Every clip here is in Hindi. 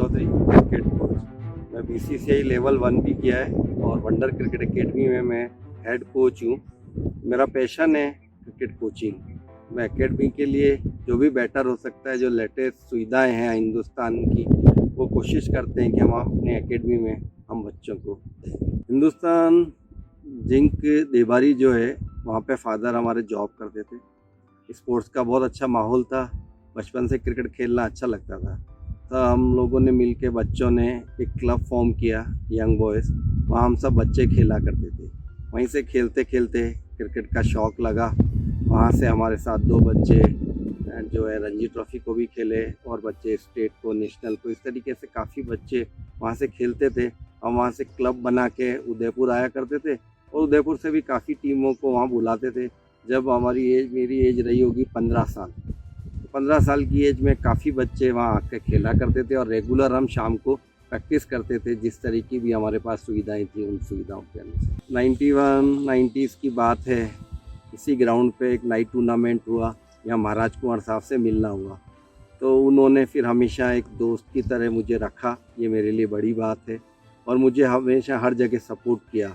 Chaudhary, cricket coach. मैं बीसीसीआई लेवल 1 भी किया है और वंडर क्रिकेट एकेडमी में मैं हेड कोच हूँ। मेरा पैशन है क्रिकेट कोचिंग। मैं एकेडमी के लिए जो भी बेटर हो सकता है, जो लेटेस्ट सुविधाएं हैं हिंदुस्तान की, वो कोशिश करते हैं कि हम अपने एकेडमी में हम बच्चों को हिंदुस्तान जिंक देबारी जो है वहाँ पे फादर हमारे जॉब करते थे। स्पोर्ट्स का बहुत अच्छा माहौल था, बचपन से क्रिकेट खेलना अच्छा लगता था। तो हम लोगों ने मिल के बच्चों ने एक क्लब फॉर्म किया, यंग बॉयज़। वहाँ हम सब बच्चे खेला करते थे। वहीं से खेलते खेलते क्रिकेट का शौक़ लगा। वहाँ से हमारे साथ 2 बच्चे जो है रणजी ट्रॉफ़ी को भी खेले और बच्चे स्टेट को, नेशनल को, इस तरीके से काफ़ी बच्चे वहाँ से खेलते थे। हम वहाँ से क्लब बना के उदयपुर आया करते थे और उदयपुर से भी काफ़ी टीमों को वहाँ बुलाते थे। जब मेरी एज रही होगी 15 साल, 15 साल की एज में काफ़ी बच्चे वहाँ आकर खेला करते थे और रेगुलर हम शाम को प्रैक्टिस करते थे। जिस तरह की भी हमारे पास सुविधाएं थी, उन सुविधाओं के अनुसार 91-90s की बात है। इसी ग्राउंड पे एक नाइट टूर्नामेंट हुआ, यहाँ महाराज कुंवर साहब से मिलना हुआ। तो उन्होंने फिर हमेशा एक दोस्त की तरह मुझे रखा, ये मेरे लिए बड़ी बात है, और मुझे हमेशा हर जगह सपोर्ट किया।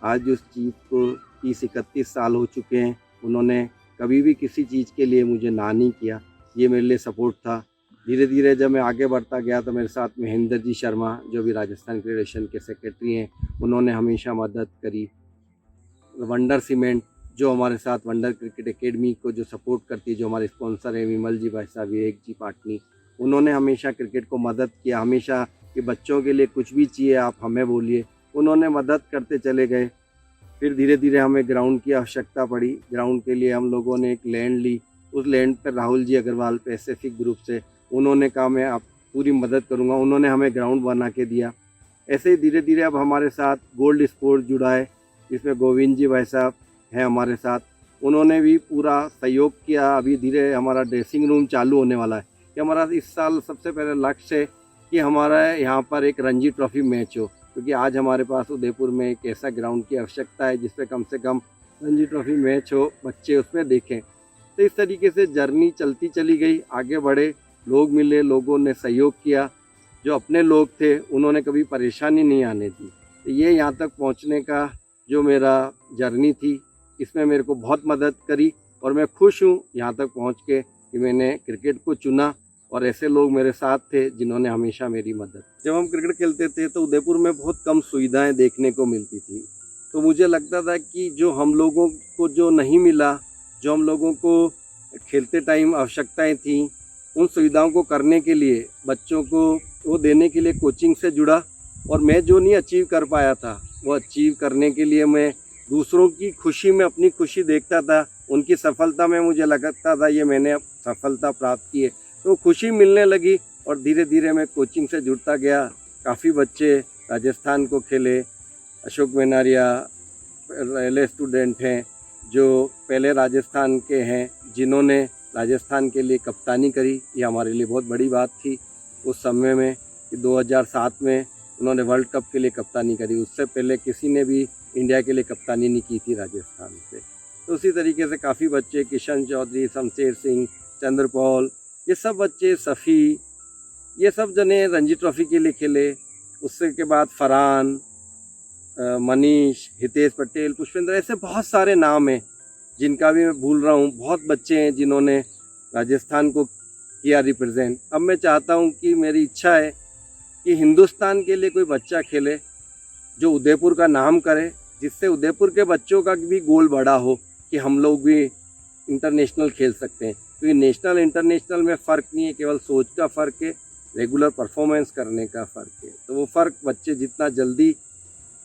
आज उस चीज़ को 30-31 साल हो चुके हैं, उन्होंने कभी भी किसी चीज़ के लिए मुझे ना नहीं किया। ये मेरे लिए सपोर्ट था। धीरे धीरे जब मैं आगे बढ़ता गया तो मेरे साथ महेंद्र जी शर्मा, जो भी राजस्थान फेडरेशन के सेक्रेटरी हैं, उन्होंने हमेशा मदद करी। वंडर सीमेंट जो हमारे साथ वंडर क्रिकेट एकेडमी को जो सपोर्ट करती है, जो हमारे स्पॉन्सर हैं, विमल जी भाई साहब, विवेक जी पाटनी, उन्होंने हमेशा क्रिकेट को मदद किया। हमेशा कि बच्चों के लिए कुछ भी चाहिए आप हमें बोलिए, उन्होंने मदद करते चले गए। फिर धीरे धीरे हमें ग्राउंड की आवश्यकता पड़ी। ग्राउंड के लिए हम लोगों ने एक लैंड ली। उस लैंड पर राहुल जी अग्रवाल पैसिफिक ग्रुप से, उन्होंने कहा मैं आप पूरी मदद करूंगा, उन्होंने हमें ग्राउंड बना के दिया। ऐसे ही धीरे धीरे अब हमारे साथ गोल्ड स्पोर्ट जुड़ा है, जिसमें गोविंद जी भाई साहब हैं हमारे साथ, उन्होंने भी पूरा सहयोग किया। अभी धीरे हमारा ड्रेसिंग रूम चालू होने वाला है कि हमारा इस साल सबसे पहले लक्ष्य है कि हमारा यहाँ पर एक रणजी ट्रॉफ़ी मैच हो, क्योंकि आज हमारे पास उदयपुर में एक ऐसा ग्राउंड की आवश्यकता है जिस पे कम से कम रणजी ट्रॉफ़ी मैच हो, बच्चे उसमें देखें। तो इस तरीके से जर्नी चलती चली गई, आगे बढ़े, लोग मिले, लोगों ने सहयोग किया। जो अपने लोग थे उन्होंने कभी परेशानी नहीं आने दी। तो ये यहाँ तक पहुँचने का जो मेरा जर्नी थी, इसमें मेरे को बहुत मदद करी और मैं खुश हूँ यहाँ तक पहुँच के कि मैंने क्रिकेट को चुना और ऐसे लोग मेरे साथ थे जिन्होंने हमेशा मेरी मदद। जब हम क्रिकेट खेलते थे तो उदयपुर में बहुत कम सुविधाएं देखने को मिलती थी, तो मुझे लगता था कि जो हम लोगों को जो नहीं मिला, जो हम लोगों को खेलते टाइम आवश्यकताएं थीं, उन सुविधाओं को करने के लिए, बच्चों को वो देने के लिए कोचिंग से जुड़ा। और मैं जो नहीं अचीव कर पाया था, वो अचीव करने के लिए मैं दूसरों की खुशी में अपनी खुशी देखता था। उनकी सफलता में मुझे लगता था ये मैंने सफलता प्राप्त की है, तो खुशी मिलने लगी और धीरे धीरे मैं कोचिंग से जुड़ता गया। काफ़ी बच्चे राजस्थान को खेले। अशोक मेनारिया पहले स्टूडेंट हैं जो पहले राजस्थान के हैं, जिन्होंने राजस्थान के लिए कप्तानी करी। ये हमारे लिए बहुत बड़ी बात थी उस समय में कि 2007 में उन्होंने वर्ल्ड कप के लिए कप्तानी करी। उससे पहले किसी ने भी इंडिया के लिए कप्तानी नहीं की थी राजस्थान से। तो उसी तरीके से काफ़ी बच्चे, किशन चौधरी, शमशेर सिंह, चंद्रपॉल, ये सब बच्चे, सफ़ी, ये सब जने रणजी ट्रॉफ़ी के लिए खेले। उससे के बाद फरहान, मनीष, हितेश पटेल, पुष्पेंद्र, ऐसे बहुत सारे नाम हैं जिनका भी मैं भूल रहा हूँ। बहुत बच्चे हैं जिन्होंने राजस्थान को किया रिप्रेजेंट। अब मैं चाहता हूँ कि मेरी इच्छा है कि हिंदुस्तान के लिए कोई बच्चा खेले जो उदयपुर का नाम करे, जिससे उदयपुर के बच्चों का भी गोल बड़ा हो कि हम लोग भी इंटरनेशनल खेल सकते हैं। क्योंकि नेशनल इंटरनेशनल में फ़र्क नहीं है, केवल सोच का फ़र्क है, रेगुलर परफॉर्मेंस करने का फ़र्क है। तो वो फ़र्क बच्चे जितना जल्दी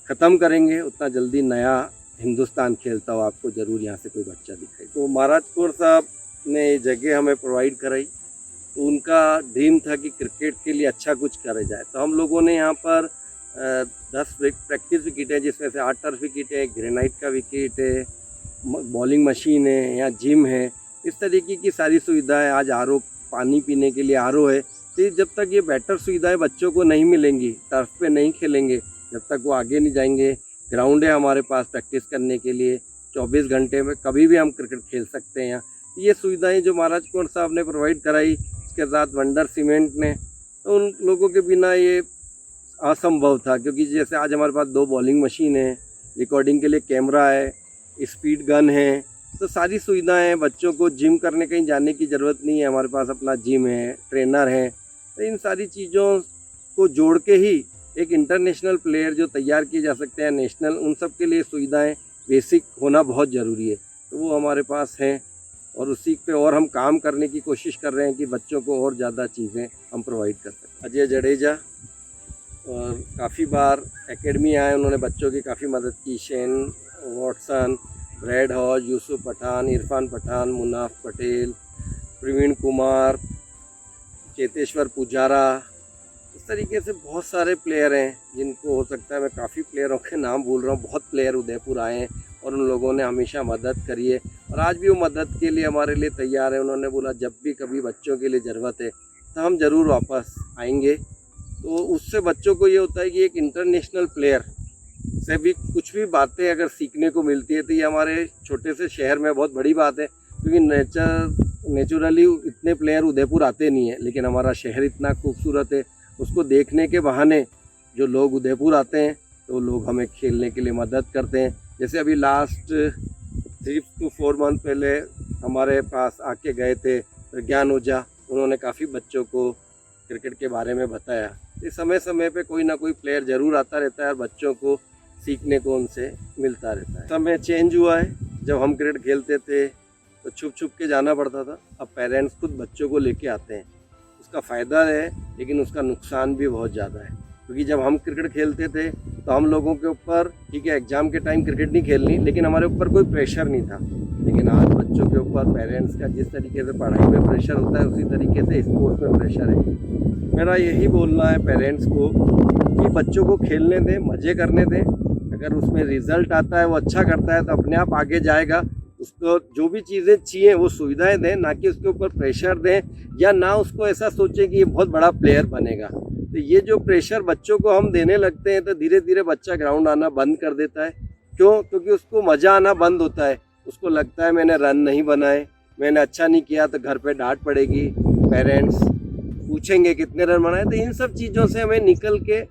ख़त्म करेंगे, उतना जल्दी नया हिंदुस्तान खेलता हो आपको ज़रूर यहाँ से कोई बच्चा दिखाई। तो महाराज कुंवर साहब ने ये जगह हमें प्रोवाइड कराई, तो उनका ड्रीम था कि क्रिकेट के लिए अच्छा कुछ करा जाए। तो हम लोगों ने यहाँ पर 10 प्रैक्टिस विकेट है, जिसमें से 8 टर्फ विकेट है, ग्रेनाइट का विकेट है, बॉलिंग मशीन है, यहाँ जिम है, इस तरीके की सारी सुविधाएं। आज आरओ, पानी पीने के लिए आरओ है। तो जब तक ये बेटर सुविधाएं बच्चों को नहीं मिलेंगी, टर्फ पे नहीं खेलेंगे, जब तक वो आगे नहीं जाएंगे। ग्राउंड है हमारे पास प्रैक्टिस करने के लिए, 24 घंटे में कभी भी हम क्रिकेट खेल सकते हैं यहाँ। ये सुविधाएं जो महाराज कुंवर साहब ने प्रोवाइड कराई, उसके साथ वंडर सीमेंट ने, तो उन लोगों के बिना ये असंभव था, क्योंकि जैसे आज हमारे पास 2 बॉलिंग मशीन है, रिकॉर्डिंग के लिए कैमरा है, स्पीड गन है, तो सारी सुविधाएं हैं। बच्चों को जिम करने कहीं जाने की ज़रूरत नहीं है, हमारे पास अपना जिम है, ट्रेनर है। तो इन सारी चीज़ों को जोड़ के ही एक इंटरनेशनल प्लेयर जो तैयार किए जा सकते हैं नेशनल, उन सब के लिए सुविधाएं बेसिक होना बहुत ज़रूरी है। तो वो हमारे पास हैं और उसी पे और हम काम करने की कोशिश कर रहे हैं कि बच्चों को और ज़्यादा चीज़ें हम प्रोवाइड कर सकें। अजय जडेजा और काफ़ी बार एकेडमी आए, उन्होंने बच्चों की काफ़ी मदद की। Shane Watson, Brad Hodge, Yusuf Pathan, Irfan Pathan, Munaf Patel, Praveen Kumar, Cheteshwar Pujara, इस तरीके से बहुत सारे प्लेयर हैं जिनको हो सकता है मैं काफ़ी प्लेयरों के नाम भूल रहा हूँ। बहुत प्लेयर उदयपुर आए हैं और उन लोगों ने हमेशा मदद करी है और आज भी वो मदद के लिए हमारे लिए तैयार है। उन्होंने बोला जब भी कभी बच्चों के लिए ज़रूरत है तो हम ज़रूर वापस आएंगे। तो उससे बच्चों को ये होता है कि एक इंटरनेशनल प्लेयर से भी कुछ भी बातें अगर सीखने को मिलती है तो ये हमारे छोटे से शहर में बहुत बड़ी बात है, क्योंकि नेचुरली इतने प्लेयर उदयपुर आते नहीं हैं, लेकिन हमारा शहर इतना खूबसूरत है, उसको देखने के बहाने जो लोग उदयपुर आते हैं तो लोग हमें खेलने के लिए मदद करते हैं। जैसे अभी लास्ट 3 to 4 मंथ पहले हमारे पास आके गए थे ज्ञान ओझा, उन्होंने काफ़ी बच्चों को क्रिकेट के बारे में बताया। इस समय समय पे कोई ना कोई प्लेयर ज़रूर आता रहता है और बच्चों को सीखने को उनसे मिलता रहता है। समय चेंज हुआ है, जब हम क्रिकेट खेलते थे तो छुप छुप के जाना पड़ता था, अब पेरेंट्स खुद बच्चों को लेके आते हैं। उसका फ़ायदा है लेकिन उसका नुकसान भी बहुत ज़्यादा है, क्योंकि जब हम क्रिकेट खेलते थे तो हम लोगों के ऊपर, ठीक है एग्ज़ाम के टाइम क्रिकेट नहीं खेलनी, लेकिन हमारे ऊपर कोई प्रेशर नहीं था। लेकिन आज बच्चों के ऊपर पेरेंट्स का जिस तरीके से पढ़ाई में प्रेशर होता है उसी तरीके से स्पोर्ट्स में प्रेशर है। मेरा यही बोलना है पेरेंट्स को कि बच्चों को खेलने दें, मज़े करने दें। अगर उसमें रिज़ल्ट आता है, वो अच्छा करता है तो अपने आप आगे जाएगा। उसको जो भी चीज़ें चाहिए वो सुविधाएं दें, ना कि उसके ऊपर प्रेशर दें या ना उसको ऐसा सोचें कि ये बहुत बड़ा प्लेयर बनेगा। तो ये जो प्रेशर बच्चों को हम देने लगते हैं तो धीरे धीरे बच्चा ग्राउंड आना बंद कर देता है। क्यों? क्योंकि उसको मज़ा आना बंद होता है। उसको लगता है मैंने रन नहीं बनाए, मैंने अच्छा नहीं किया तो घर पे डांट पड़ेगी, पेरेंट्स पूछेंगे कितने रन बनाए। तो इन सब चीज़ों से हमें निकल के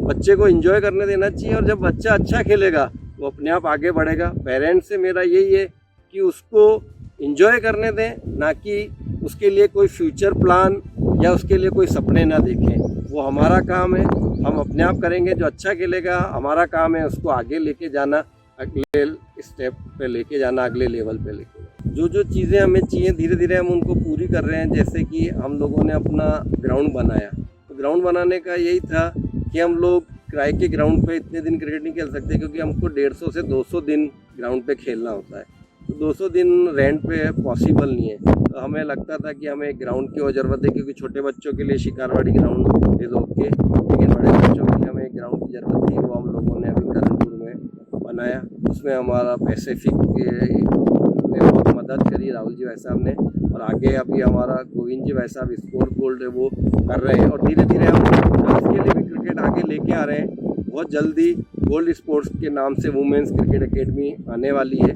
बच्चे को एंजॉय करने देना चाहिए, और जब बच्चा अच्छा खेलेगा वो अपने आप आगे बढ़ेगा। पेरेंट्स से मेरा यही है कि उसको एंजॉय करने दें, ना कि उसके लिए कोई फ्यूचर प्लान या उसके लिए कोई सपने ना देखें। वो हमारा काम है, हम अपने आप करेंगे। जो अच्छा खेलेगा हमारा काम है उसको आगे लेके जाना, अगले स्टेप पे लेके जाना, अगले लेवल पे लेके जाना। जो जो चीज़ें हमें चाहिए धीरे धीरे हम उनको पूरी कर रहे हैं। जैसे कि हम लोगों ने अपना ग्राउंड बनाया, तो ग्राउंड बनाने का यही था कि हम लोग किराए के ग्राउंड पे इतने दिन क्रिकेट नहीं खेल सकते, क्योंकि हमको 150 से 200 दिन ग्राउंड पे खेलना होता है। तो 200 दिन रेंट पे पॉसिबल नहीं है। तो हमें लगता था कि हमें एक ग्राउंड की और ज़रूरत है, क्योंकि छोटे बच्चों के लिए शिकारवाड़ी ग्राउंड इज़ ओके, लेकिन बड़े बच्चों के लिए हमें एक ग्राउंड की ज़रूरत थी। वो हम लोगों ने अभी करणपुर में बनाया। उसमें हमारा पैसिफिक ने बहुत मदद करी, राहुल जी भाई साहब ने, और आगे अभी हमारा गोविंद जी भाई साहब स्पोर्ट गोल्ड है वो कर रहे हैं। और धीरे धीरे हम गर्ल्स के लिए भी क्रिकेट आगे लेके आ रहे हैं। बहुत जल्दी गोल्ड स्पोर्ट्स के नाम से वुमेंस क्रिकेट एकेडमी आने वाली है।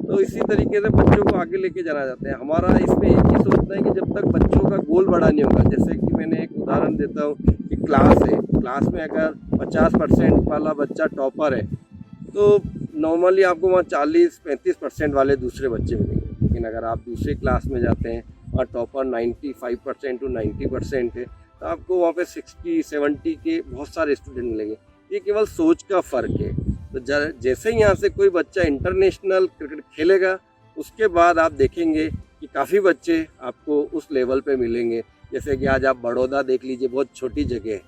तो इसी तरीके से बच्चों को आगे लेके जाना चाहते हैं। हमारा इसमें एक ही सोचना है कि जब तक बच्चों का गोल बड़ा नहीं होगा, जैसे कि मैंने एक उदाहरण देता हूँ कि क्लास है, क्लास में अगर 50% वाला बच्चा टॉपर है तो नॉर्मली आपको वहाँ 40-35% वाले दूसरे बच्चे मिलेंगे। लेकिन अगर आप दूसरी क्लास में जाते हैं और टॉपर 95% to 90% है, तो आपको वहाँ पे 60-70 के बहुत सारे स्टूडेंट मिलेंगे। ये केवल सोच का फ़र्क है। तो जैसे ही यहाँ से कोई बच्चा इंटरनेशनल क्रिकेट खेलेगा, उसके बाद आप देखेंगे कि काफ़ी बच्चे आपको उस लेवल पे मिलेंगे। जैसे कि आज आप बड़ौदा देख लीजिए, बहुत छोटी जगह है,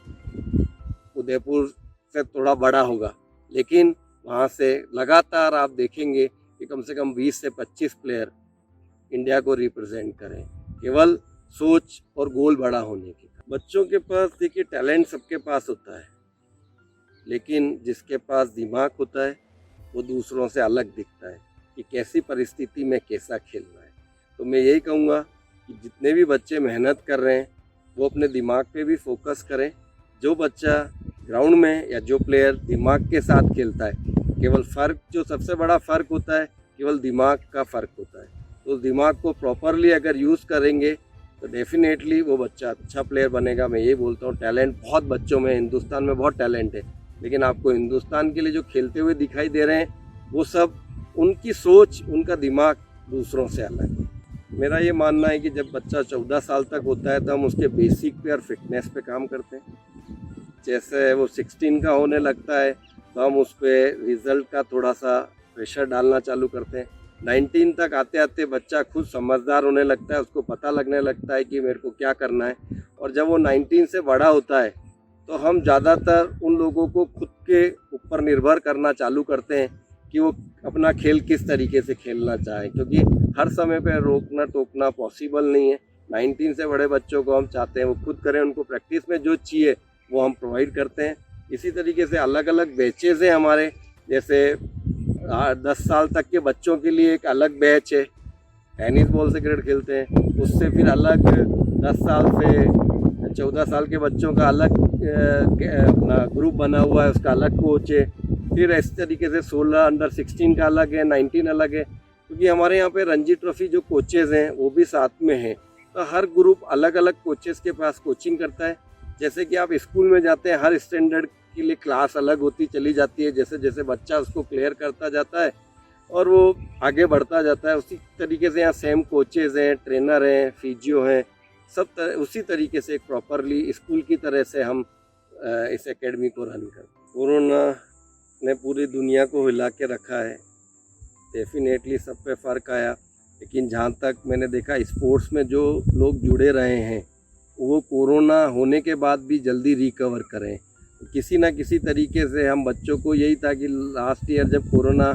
उदयपुर से थोड़ा बड़ा होगा, लेकिन वहाँ से लगातार आप देखेंगे कि कम से कम 20 से 25 प्लेयर इंडिया को रिप्रेजेंट करें, केवल सोच और गोल बड़ा होने के। बच्चों के पास देखिए टैलेंट सबके पास होता है, लेकिन जिसके पास दिमाग होता है वो दूसरों से अलग दिखता है कि कैसी परिस्थिति में कैसा खेलना है। तो मैं यही कहूँगा कि जितने भी बच्चे मेहनत कर रहे हैं वो अपने दिमाग पे भी फोकस करें। जो बच्चा ग्राउंड में या जो प्लेयर दिमाग के साथ खेलता है, केवल फ़र्क, जो सबसे बड़ा फ़र्क होता है केवल दिमाग का फ़र्क होता है। तो दिमाग को प्रॉपरली अगर यूज़ करेंगे तो डेफिनेटली वो बच्चा अच्छा प्लेयर बनेगा। मैं ये बोलता हूँ, टैलेंट बहुत बच्चों में, हिंदुस्तान में बहुत टैलेंट है, लेकिन आपको हिंदुस्तान के लिए जो खेलते हुए दिखाई दे रहे हैं वो सब उनकी सोच, उनका दिमाग दूसरों से अलग है। मेरा ये मानना है कि जब बच्चा 14 साल तक होता है तो हम उसके बेसिक पे और फिटनेस पे काम करते हैं। जैसे वो 16 का होने लगता है तो हम उस पर रिज़ल्ट का थोड़ा सा प्रेशर डालना चालू करते हैं। 19 तक आते आते बच्चा खुद समझदार होने लगता है, उसको पता लगने लगता है कि मेरे को क्या करना है। और जब वो 19 से बड़ा होता है तो हम ज़्यादातर उन लोगों को खुद के ऊपर निर्भर करना चालू करते हैं कि वो अपना खेल किस तरीके से खेलना चाहें, क्योंकि हर समय पे रोकना टोकना पॉसिबल नहीं है। 19 से बड़े बच्चों को हम चाहते हैं वो खुद करें, उनको प्रैक्टिस में जो चाहिए वो हम प्रोवाइड करते हैं। इसी तरीके से अलग अलग बैचेज़ हैं हमारे, जैसे 10 साल तक के बच्चों के लिए एक अलग बैच है, टेनिस बॉल से क्रिकेट खेलते हैं। उससे फिर अलग 10 साल से 14 साल के बच्चों का अलग अपना ग्रुप बना हुआ है, उसका अलग कोच है। फिर इस तरीके से 16 अंडर 16 का अलग है, 19 अलग है, क्योंकि हमारे यहाँ पे रणजी ट्रॉफी जो कोचेज़ हैं वो भी साथ में हैं। तो हर ग्रुप अलग अलग कोचेज़ के पास कोचिंग करता है। जैसे कि आप स्कूल में जाते हैं, हर स्टैंडर्ड के लिए क्लास अलग होती चली जाती है। जैसे जैसे बच्चा उसको क्लियर करता जाता है और वो आगे बढ़ता जाता है, उसी तरीके से यहाँ सेम कोचेज़ हैं, ट्रेनर हैं, फिजियो हैं, सब उसी तरीके से एक प्रॉपरली स्कूल की तरह से हम इस एकेडमी को रन करते हैं। कोरोना ने पूरी दुनिया को हिला के रखा है, डेफिनेटली सब पे फ़र्क आया, लेकिन जहाँ तक मैंने देखा स्पोर्ट्स में जो लोग जुड़े रहे हैं वो कोरोना होने के बाद भी जल्दी रिकवर करें। किसी ना किसी तरीके से हम बच्चों को, यही था कि लास्ट ईयर जब कोरोना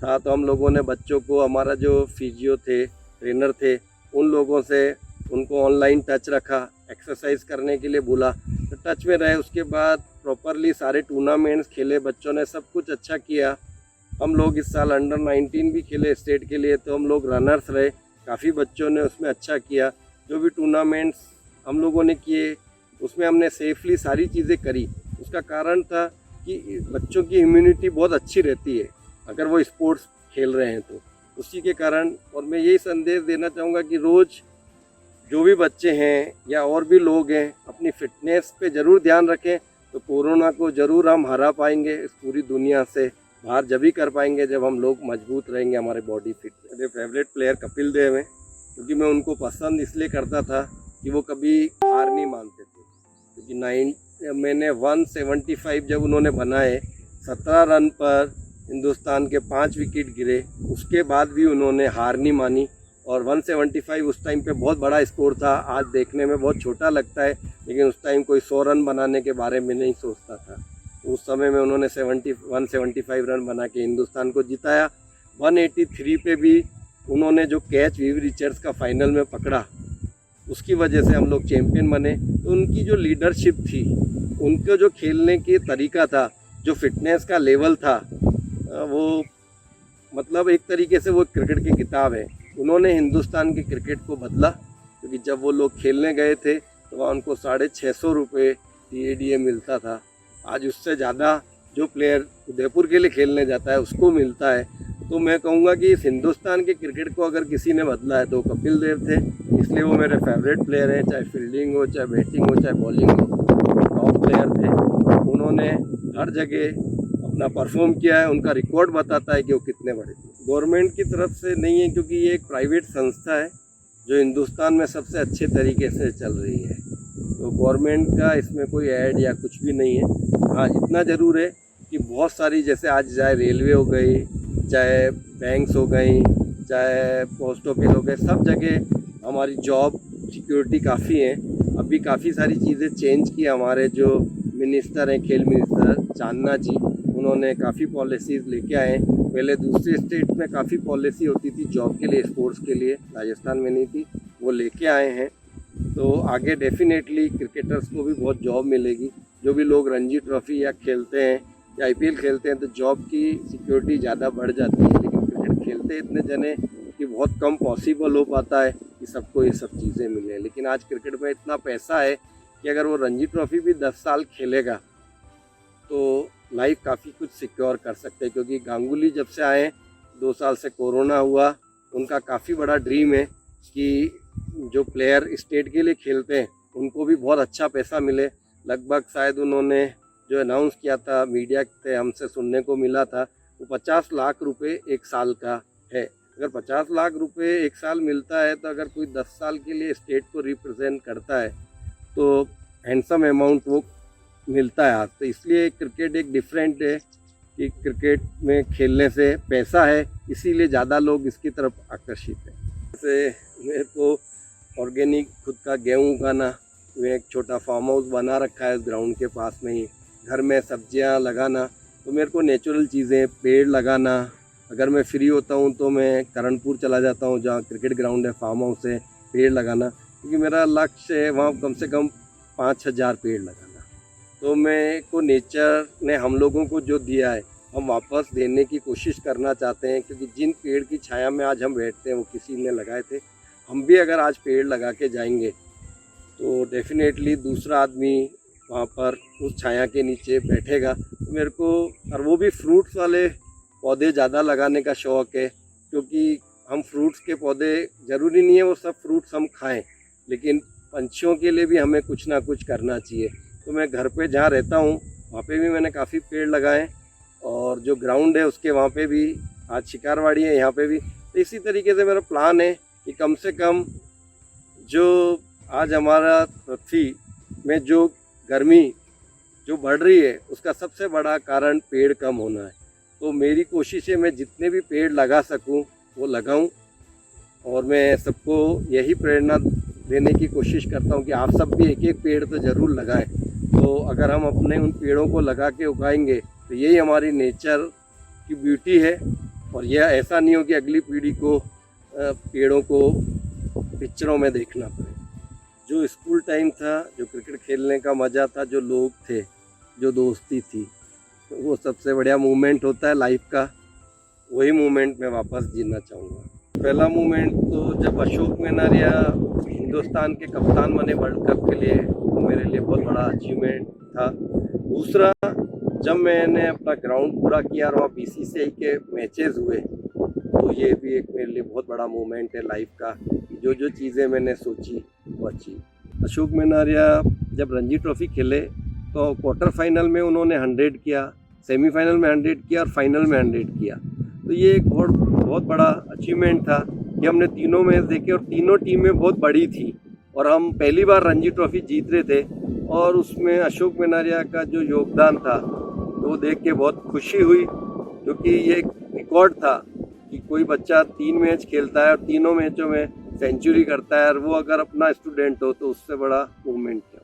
था तो हम लोगों ने बच्चों को, हमारा जो फिजियो थे, ट्रेनर थे, उन लोगों से उनको ऑनलाइन टच रखा, एक्सरसाइज करने के लिए बोला, तो टच में रहे। उसके बाद प्रॉपरली सारे टूर्नामेंट्स खेले, बच्चों ने सब कुछ अच्छा किया। हम लोग इस साल अंडर 19 भी खेले स्टेट के लिए, तो हम लोग रनर्स रहे, काफ़ी बच्चों ने उसमें अच्छा किया। जो भी टूर्नामेंट्स हम लोगों ने किए उसमें हमने सेफली सारी चीज़ें करी। उसका कारण था कि बच्चों की इम्यूनिटी बहुत अच्छी रहती है अगर वो स्पोर्ट्स खेल रहे हैं तो, उसी के कारण। और मैं यही संदेश देना चाहूँगा कि रोज़ जो भी बच्चे हैं या और भी लोग हैं अपनी फ़िटनेस पे ज़रूर ध्यान रखें, तो कोरोना को ज़रूर हम हरा पाएंगे। इस पूरी दुनिया से बाहर जब ही कर पाएंगे जब हम लोग मजबूत रहेंगे, हमारे बॉडी फिट। मेरे फेवरेट प्लेयर कपिल देव हैं, क्योंकि मैं उनको पसंद इसलिए करता था कि वो कभी हार नहीं मानते थे। क्योंकि मैंने 175 जब उन्होंने बनाए, 17 रन पर हिंदुस्तान के 5 विकेट गिरे, उसके बाद भी उन्होंने हार नहीं मानी। और 175 उस टाइम पे बहुत बड़ा स्कोर था, आज देखने में बहुत छोटा लगता है, लेकिन उस टाइम कोई 100 रन बनाने के बारे में नहीं सोचता था। उस समय में उन्होंने 175 रन बना के हिंदुस्तान को जिताया। 183 पे भी उन्होंने जो कैच वीव रिचर्ड्स का फाइनल में पकड़ा, उसकी वजह से हम लोग चैम्पियन बने। तो उनकी जो लीडरशिप थी, उनका जो खेलने के तरीका था, जो फिटनेस का लेवल था, वो मतलब एक तरीके से वो क्रिकेट की किताब है। उन्होंने हिंदुस्तान के क्रिकेट को बदला, क्योंकि जब वो लोग खेलने गए थे तो वहाँ उनको 650 रुपये TADA मिलता था। आज उससे ज़्यादा जो प्लेयर उदयपुर के लिए खेलने जाता है उसको मिलता है। तो मैं कहूँगा कि इस हिंदुस्तान के क्रिकेट को अगर किसी ने बदला है तो कपिल देव थे, इसलिए वो मेरे फेवरेट प्लेयर हैं। चाहे फील्डिंग हो, चाहे बैटिंग हो, चाहे बॉलिंग हो, टॉप प्लेयर थे। उन्होंने हर जगह अपना परफॉर्म किया है, उनका रिकॉर्ड बताता है कि वो कितने बड़े थे। गवर्नमेंट की तरफ से नहीं है, क्योंकि ये एक प्राइवेट संस्था है जो हिंदुस्तान में सबसे अच्छे तरीके से चल रही है, तो गवर्नमेंट का इसमें कोई ऐड या कुछ भी नहीं है। हाँ, इतना ज़रूर है कि बहुत सारी, जैसे आज चाहे रेलवे हो गई, चाहे बैंक्स हो गई, चाहे पोस्ट ऑफिस हो गए, सब जगह हमारी जॉब सिक्योरिटी काफ़ी है। अभी काफ़ी सारी चीज़ें चेंज की। हमारे जो मिनिस्टर हैं, खेल मिनिस्टर चांदना जी, उन्होंने काफ़ी पॉलिसीज़ लेके आए हैं। पहले दूसरे स्टेट में काफ़ी पॉलिसी होती थी जॉब के लिए, स्पोर्ट्स के लिए, राजस्थान में नहीं थी, वो लेके आए हैं। तो आगे डेफिनेटली क्रिकेटर्स को भी बहुत जॉब मिलेगी। जो भी लोग रणजी ट्रॉफी या खेलते हैं या IPL खेलते हैं तो जॉब की सिक्योरिटी ज़्यादा बढ़ जाती है, लेकिन क्रिकेट खेलते इतने जने कि बहुत कम पॉसिबल हो पाता है कि सबको ये सब चीज़ें मिलें। लेकिन आज क्रिकेट में इतना पैसा है कि अगर वो रणजी ट्रॉफी भी 10 साल खेलेगा तो लाइफ काफ़ी कुछ सिक्योर कर सकते हैं। क्योंकि गांगुली जब से आए, 2 साल से कोरोना हुआ, उनका काफ़ी बड़ा ड्रीम है कि जो प्लेयर स्टेट के लिए खेलते हैं उनको भी बहुत अच्छा पैसा मिले। लगभग शायद उन्होंने जो अनाउंस किया था मीडिया से हमसे सुनने को मिला था वो 50 लाख रुपए एक साल का है। अगर 50 लाख रुपए एक साल मिलता है तो अगर कोई 10 साल के लिए स्टेट को रिप्रेजेंट करता है तो हैंडसम अमाउंट वो मिलता है आज। तो इसलिए क्रिकेट एक डिफरेंट है कि क्रिकेट में खेलने से पैसा है, इसीलिए ज़्यादा लोग इसकी तरफ आकर्षित हैं। जैसे मेरे को ऑर्गेनिक खुद का गेहूँ उगाना, मैं एक छोटा फार्म हाउस बना रखा है ग्राउंड के पास में ही, घर में सब्जियां लगाना, तो मेरे को नेचुरल चीज़ें पेड़ लगाना। अगर मैं फ्री होता हूं तो मैं करणपुर चला जाता हूं जहां क्रिकेट ग्राउंड है, फार्म हाउस है, पेड़ लगाना, क्योंकि मेरा लक्ष्य है वहां कम से कम 5000 पेड़ लगाना। तो मैं को नेचर ने हम लोगों को जो दिया है हम वापस देने की कोशिश करना चाहते हैं, क्योंकि जिन पेड़ की छाया में आज हम बैठते हैं वो किसी ने लगाए थे। हम भी अगर आज पेड़ लगा के जाएंगे तो डेफिनेटली दूसरा आदमी वहाँ पर उस छाया के नीचे बैठेगा। तो मेरे को, और वो भी फ्रूट्स वाले पौधे ज़्यादा लगाने का शौक़ है, क्योंकि हम फ्रूट्स के पौधे, ज़रूरी नहीं है वो सब फ्रूट्स हम खाएं, लेकिन पंछियों के लिए भी हमें कुछ ना कुछ करना चाहिए। तो मैं घर पे जहाँ रहता हूँ वहाँ पे भी मैंने काफ़ी पेड़ लगाए, और जो ग्राउंड है उसके वहाँ पे भी, आज शिकारवाड़ी है यहाँ पे भी। तो इसी तरीके से मेरा प्लान है कि कम से कम जो आज हमारा पृथ्वी में जो गर्मी जो बढ़ रही है उसका सबसे बड़ा कारण पेड़ कम होना है। तो मेरी कोशिश है मैं जितने भी पेड़ लगा सकूं वो लगाऊं, और मैं सबको यही प्रेरणा देने की कोशिश करता हूं कि आप सब भी एक एक पेड़ तो ज़रूर लगाएं। तो अगर हम अपने उन पेड़ों को लगा के उगाएंगे तो यही हमारी नेचर की ब्यूटी है। और यह ऐसा नहीं हो कि अगली पीढ़ी को पेड़ों को पिक्चरों में देखना पड़े। जो स्कूल टाइम था, जो क्रिकेट खेलने का मज़ा था, जो लोग थे, जो दोस्ती थी, वो सबसे बढ़िया मोमेंट होता है लाइफ का। वही मोमेंट मैं वापस जीना चाहूँगा। पहला मोमेंट तो जब अशोक मेनारिया हिंदुस्तान के कप्तान बने वर्ल्ड कप के लिए, वो मेरे लिए बहुत बड़ा अचीवमेंट था। दूसरा, जब मैंने अपना ग्राउंड पूरा किया और वहाँ BCCI के मैचेस हुए, तो ये भी एक मेरे लिए बहुत बड़ा मोमेंट है लाइफ का। जो जो चीज़ें मैंने सोची वो अचीव। अशोक मेनारिया जब रणजी ट्रॉफी खेले तो क्वार्टर फाइनल में उन्होंने 100 किया, सेमीफाइनल में 100 किया और फाइनल में 100 किया। तो ये एक बहुत बड़ा अचीवमेंट था कि हमने तीनों मैच देखे और तीनों टीमें बहुत बड़ी थी और हम पहली बार रणजी ट्रॉफी जीत रहे थे। और उसमें अशोक मेनारिया का जो योगदान था तो वो देख के बहुत खुशी हुई, क्योंकि ये एक रिकॉर्ड था कि कोई बच्चा 3 मैच खेलता है और तीनों मैचों में सेंचुरी करता है, और वो अगर अपना स्टूडेंट हो तो उससे बड़ा मूवमेंट है।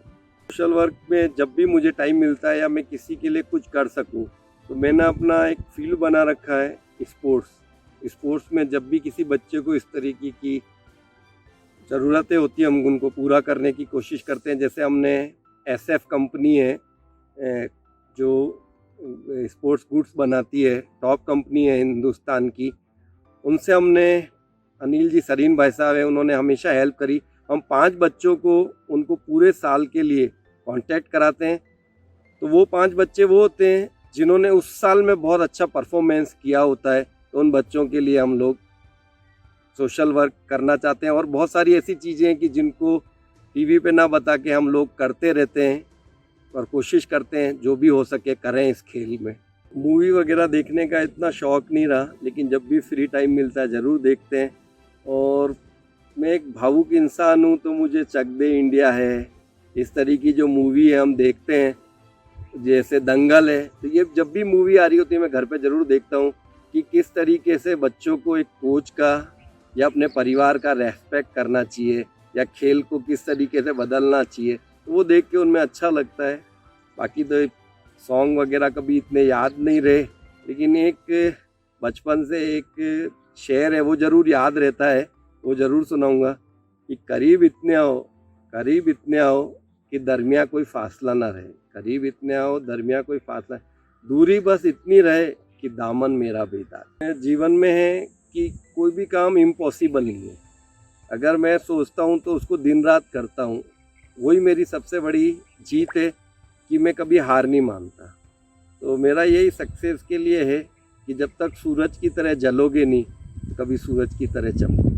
सोशल वर्क में जब भी मुझे टाइम मिलता है या मैं किसी के लिए कुछ कर सकूं, तो मैंने अपना एक फील्ड बना रखा है स्पोर्ट्स में। जब भी किसी बच्चे को इस तरीके की ज़रूरतें होती हैं हम उनको पूरा करने की कोशिश करते हैं। जैसे हमने SF कंपनी है जो स्पोर्ट्स गुड्स बनाती है, टॉप कंपनी है हिंदुस्तान की, उनसे हमने, अनिल जी सरीन भाई साहब हैं, उन्होंने हमेशा हेल्प करी। हम 5 बच्चों को उनको पूरे साल के लिए कांटेक्ट कराते हैं। तो वो 5 बच्चे वो होते हैं जिन्होंने उस साल में बहुत अच्छा परफॉर्मेंस किया होता है। तो उन बच्चों के लिए हम लोग सोशल वर्क करना चाहते हैं। और बहुत सारी ऐसी चीज़ें हैं कि जिनको टीवी पे ना बता के हम लोग करते रहते हैं और कोशिश करते हैं जो भी हो सके करें इस खेल में। मूवी वगैरह देखने का इतना शौक़ नहीं रहा, लेकिन जब भी फ्री टाइम मिलता है ज़रूर देखते हैं। और मैं एक भावुक इंसान हूँ, तो मुझे चक दे इंडिया है, इस तरह की जो मूवी है हम देखते हैं, जैसे दंगल है। तो ये जब भी मूवी आ रही होती है मैं घर पे ज़रूर देखता हूँ कि किस तरीके से बच्चों को एक कोच का या अपने परिवार का रेस्पेक्ट करना चाहिए या खेल को किस तरीके से बदलना चाहिए। तो वो देख के उनमें अच्छा लगता है। बाकी तो सॉन्ग वगैरह कभी इतने याद नहीं रहे, लेकिन एक बचपन से एक शेर है वो ज़रूर याद रहता है, वो ज़रूर सुनाऊंगा कि करीब इतने आओ कि दरमिया कोई फासला ना रहे। करीब इतने आओ दरमिया कोई फासला, दूरी बस इतनी रहे कि दामन मेरा बेदार। जीवन में है कि कोई भी काम इम्पॉसिबल नहीं है। अगर मैं सोचता हूँ तो उसको दिन रात करता हूँ। वही मेरी सबसे बड़ी जीत है कि मैं कभी हार नहीं मानता। तो मेरा यही सक्सेस के लिए है कि जब तक सूरज की तरह जलोगे नहीं, कभी सूरज की तरह चमको।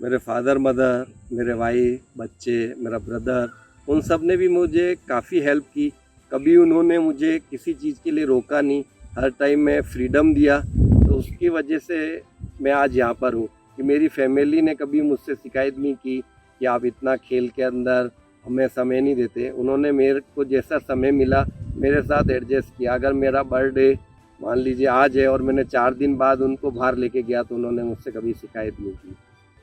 मेरे फादर मदर, मेरे वाइफ, बच्चे, मेरा ब्रदर, उन सब ने भी मुझे काफ़ी हेल्प की। कभी उन्होंने मुझे किसी चीज़ के लिए रोका नहीं, हर टाइम में फ्रीडम दिया। तो उसकी वजह से मैं आज यहाँ पर हूँ कि मेरी फैमिली ने कभी मुझसे शिकायत नहीं की कि आप इतना खेल के अंदर हमें समय नहीं देते। उन्होंने मेरे को जैसा समय मिला मेरे साथ एडजस्ट किया। अगर मेरा बर्थडे मान लीजिए आज है और मैंने 4 दिन बाद उनको बाहर लेके गया तो उन्होंने मुझसे कभी शिकायत नहीं की।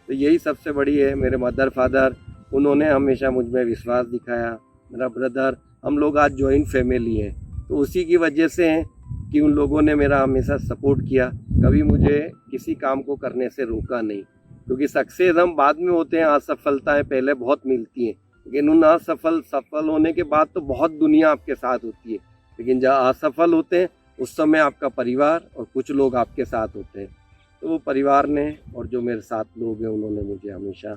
तो यही सबसे बड़ी है। मेरे मदर फादर, उन्होंने हमेशा मुझ में विश्वास दिखाया। मेरा ब्रदर, हम लोग आज जॉइंट फैमिली हैं, तो उसी की वजह से हैं कि उन लोगों ने मेरा हमेशा सपोर्ट किया, कभी मुझे किसी काम को करने से रोका नहीं। क्योंकि सक्सेस हम बाद में होते हैं, असफलताएं पहले बहुत मिलती हैं, लेकिन उन सफल होने के बाद तो बहुत दुनिया आपके साथ होती है, लेकिन जब असफल होते हैं उस समय आपका परिवार और कुछ लोग आपके साथ होते हैं। तो वो परिवार ने और जो मेरे साथ लोग हैं उन्होंने मुझे हमेशा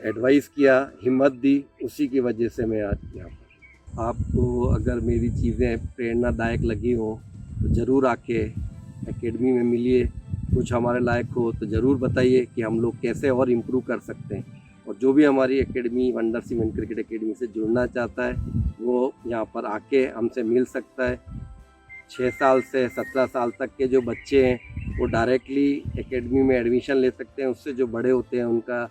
एडवाइस किया, हिम्मत दी, उसी की वजह से मैं आज यहाँ पर। आपको अगर मेरी चीज़ें प्रेरणादायक लगी हो तो ज़रूर आके एकेडमी में मिलिए। कुछ हमारे लायक हो तो ज़रूर बताइए कि हम लोग कैसे और इम्प्रूव कर सकते हैं। और जो भी हमारी academy wonder cement cricket academy से जुड़ना चाहता है वो यहाँ पर आके हमसे मिल सकता है। 6 साल से 17 साल तक के जो बच्चे हैं वो डायरेक्टली एकेडमी में एडमिशन ले सकते हैं। उससे जो बड़े होते हैं उनका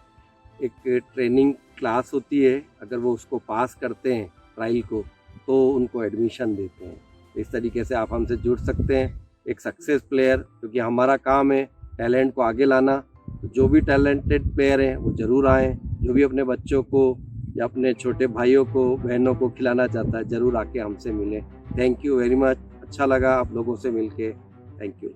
एक ट्रेनिंग क्लास होती है, अगर वो उसको पास करते हैं ट्रायल को तो उनको एडमिशन देते हैं। इस तरीके से आप हमसे जुड़ सकते हैं एक सक्सेस प्लेयर, क्योंकि हमारा काम है टैलेंट को आगे लाना। तो जो भी टैलेंटेड प्लेयर हैं वो ज़रूर आएँ। जो भी अपने बच्चों को या अपने छोटे भाइयों को बहनों को खिलाना चाहता है ज़रूर आके हमसे मिलें। Thank you very much. अच्छा लगा आप लोगों से मिलके। Thank you.